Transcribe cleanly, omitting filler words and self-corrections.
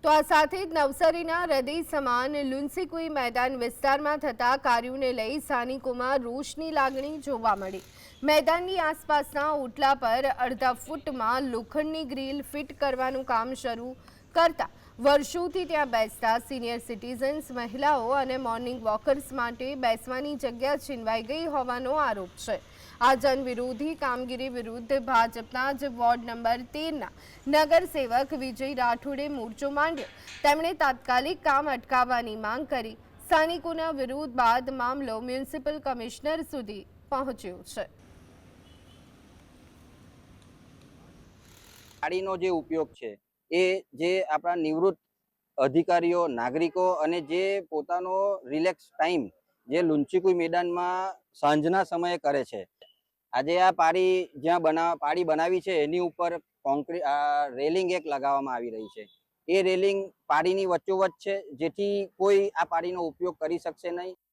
તો આ સાથે જ નવસારીના હૃદય સમાન લુન્સીકુઈ મેદાન વિસ્તારમાં થતા કાર્યોને લઈ સ્થાનિકોમાં રોષની લાગણી જોવા મળી। મેદાનની આસપાસના ઓટલા પર અડધા ફૂટમાં લોખંડની ગ્રીલ ફિટ કરવાનું કામ શરૂ કરતા વર્ષોથી ત્યાં બેસતા સિનિયર સિટીઝન્સ, મહિલાઓ અને મોર્નિંગ વોકર્સ માટે બેસવાની જગ્યા છીનવાઈ ગઈ હોવાનો આરોપ છે। આ જનવિરોધી કામગીરી વિરુદ્ધ ભાજપના જ વોર્ડ નંબર 13ના નગરસેવક વિજય રાઠોડે મોરચો માંડ્યો। તેમણે તાત્કાલિક કામ અટકાવવાની માંગ કરી। સ્થાનિકોના વિરોધ બાદ મામલો મ્યુનિસિપલ કમિશનર સુધી પહોંચ્યો છે। ગાડીનો જે ઉપયોગ છે એ જે આપણા નિવૃત્ત અધિકારીઓ, નાગરિકો અને જે પોતાનો રિલેક્સ ટાઈમ જે લુન્ચીકુઈ મેદાનમાં સાંજના સમયે કરે છે। આજે આ પાડી જ્યાં પાડી બનાવી છે એની ઉપર કોન્ક્રીટ રેલિંગ એક લગાવવામાં આવી રહી છે। એ રેલિંગ પાડીની વચ્ચોવચ્ચ છે, જેથી કોઈ આ પાડીનો ઉપયોગ કરી શકશે નહીં।